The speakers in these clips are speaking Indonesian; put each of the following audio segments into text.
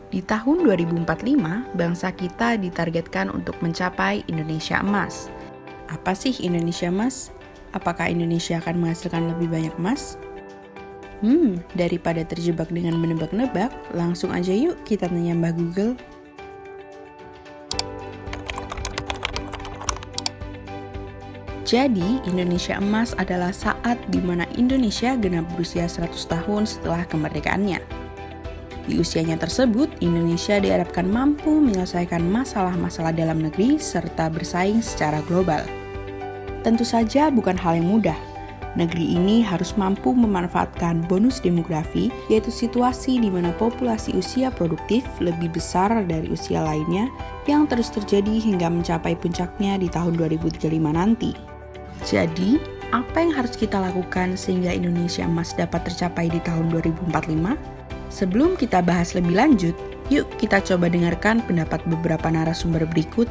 Di tahun 2045, bangsa kita ditargetkan untuk mencapai Indonesia Emas. Apa sih Indonesia Emas? Apakah Indonesia akan menghasilkan lebih banyak emas? Daripada terjebak dengan menebak-nebak, langsung aja yuk kita tanya Mbah Google. Jadi, Indonesia Emas adalah saat di mana Indonesia genap berusia 100 tahun setelah kemerdekaannya. Di usianya tersebut, Indonesia diharapkan mampu menyelesaikan masalah-masalah dalam negeri serta bersaing secara global. Tentu saja bukan hal yang mudah. Negeri ini harus mampu memanfaatkan bonus demografi, yaitu situasi di mana populasi usia produktif lebih besar dari usia lainnya yang terus terjadi hingga mencapai puncaknya di tahun 2035 nanti. Jadi, apa yang harus kita lakukan sehingga Indonesia Emas dapat tercapai di tahun 2045? Sebelum kita bahas lebih lanjut, yuk kita coba dengarkan pendapat beberapa narasumber berikut.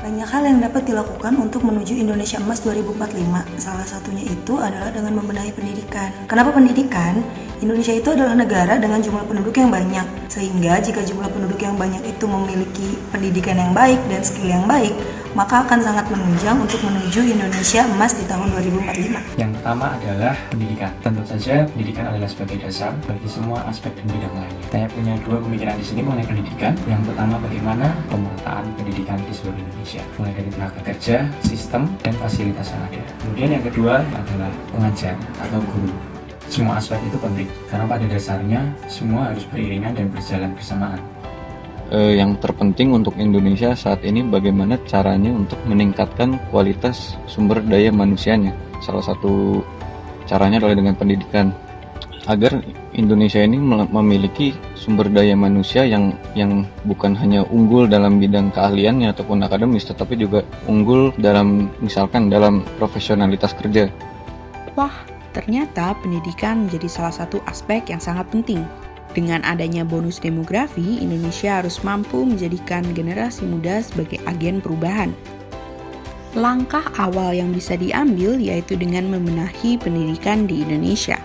Banyak hal yang dapat dilakukan untuk menuju Indonesia Emas 2045. Salah satunya itu adalah dengan membenahi pendidikan. Kenapa pendidikan? Indonesia itu adalah negara dengan jumlah penduduk yang banyak. Sehingga jika jumlah penduduk yang banyak itu memiliki pendidikan yang baik dan skill yang baik, maka akan sangat menunjang untuk menuju Indonesia Emas di tahun 2045. Yang pertama adalah pendidikan. Tentu saja pendidikan adalah sebagai dasar bagi semua aspek dan bidang lainnya. Saya punya dua pemikiran di sini mengenai pendidikan. Yang pertama, bagaimana pemerataan pendidikan di seluruh Indonesia, mulai dari tenaga kerja, sistem, dan fasilitas yang ada. Kemudian yang kedua adalah pengajar atau guru. Semua aspek itu penting, karena pada dasarnya semua harus beriringan dan berjalan bersamaan. Yang terpenting untuk Indonesia saat ini bagaimana caranya untuk meningkatkan kualitas sumber daya manusianya. Salah satu caranya adalah dengan pendidikan. Agar Indonesia ini memiliki sumber daya manusia yang bukan hanya unggul dalam bidang keahliannya ataupun akademis, tetapi juga unggul dalam profesionalitas kerja. Wah, ternyata pendidikan menjadi salah satu aspek yang sangat penting. Dengan adanya bonus demografi, Indonesia harus mampu menjadikan generasi muda sebagai agen perubahan. Langkah awal yang bisa diambil yaitu dengan membenahi pendidikan di Indonesia.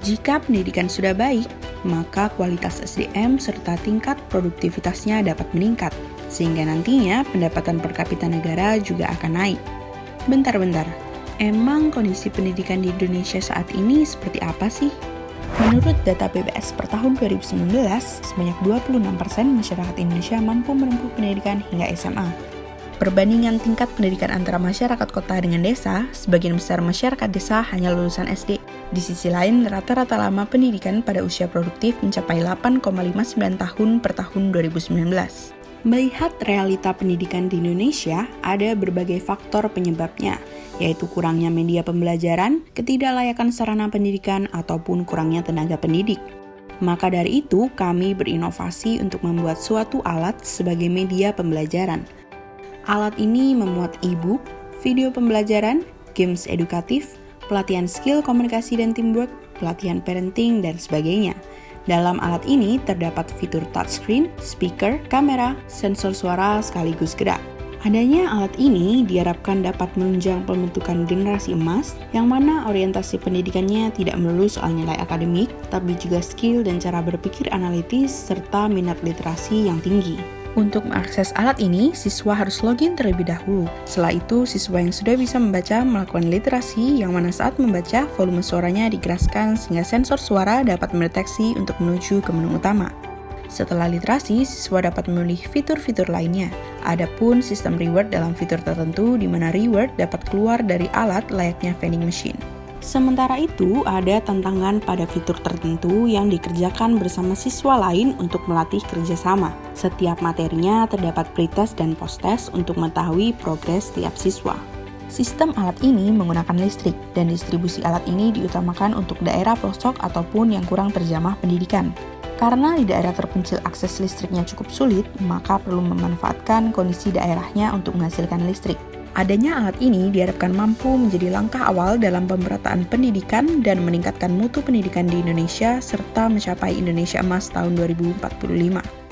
Jika pendidikan sudah baik, maka kualitas SDM serta tingkat produktivitasnya dapat meningkat, sehingga nantinya pendapatan per kapita negara juga akan naik. Bentar, emang kondisi pendidikan di Indonesia saat ini seperti apa sih? Menurut data BPS per tahun 2019, sebanyak 26% masyarakat Indonesia mampu menempuh pendidikan hingga SMA. Perbandingan tingkat pendidikan antara masyarakat kota dengan desa, sebagian besar masyarakat desa hanya lulusan SD. Di sisi lain, rata-rata lama pendidikan pada usia produktif mencapai 8,59 tahun per tahun 2019. Melihat realita pendidikan di Indonesia, ada berbagai faktor penyebabnya, yaitu kurangnya media pembelajaran, ketidaklayakan sarana pendidikan, ataupun kurangnya tenaga pendidik. Maka dari itu, kami berinovasi untuk membuat suatu alat sebagai media pembelajaran. Alat ini memuat e-book, video pembelajaran, games edukatif, pelatihan skill komunikasi dan teamwork, pelatihan parenting, dan sebagainya. Dalam alat ini terdapat fitur touchscreen, speaker, kamera, sensor suara sekaligus gerak. Adanya alat ini diharapkan dapat menunjang pembentukan generasi emas yang mana orientasi pendidikannya tidak melulu soal nilai akademik, tapi juga skill dan cara berpikir analitis serta minat literasi yang tinggi. Untuk mengakses alat ini, siswa harus login terlebih dahulu. Setelah itu, siswa yang sudah bisa membaca melakukan literasi yang mana saat membaca volume suaranya dikeraskan sehingga sensor suara dapat mendeteksi untuk menuju ke menu utama. Setelah literasi, siswa dapat memilih fitur-fitur lainnya. Adapun sistem reward dalam fitur tertentu di mana reward dapat keluar dari alat layaknya vending machine. Sementara itu, ada tantangan pada fitur tertentu yang dikerjakan bersama siswa lain untuk melatih kerjasama. Setiap materinya terdapat pretest dan posttest untuk mengetahui progres tiap siswa. Sistem alat ini menggunakan listrik, dan distribusi alat ini diutamakan untuk daerah pelosok ataupun yang kurang terjamah pendidikan. Karena di daerah terpencil akses listriknya cukup sulit, maka perlu memanfaatkan kondisi daerahnya untuk menghasilkan listrik. Adanya alat ini diharapkan mampu menjadi langkah awal dalam pemerataan pendidikan dan meningkatkan mutu pendidikan di Indonesia serta mencapai Indonesia Emas tahun 2045.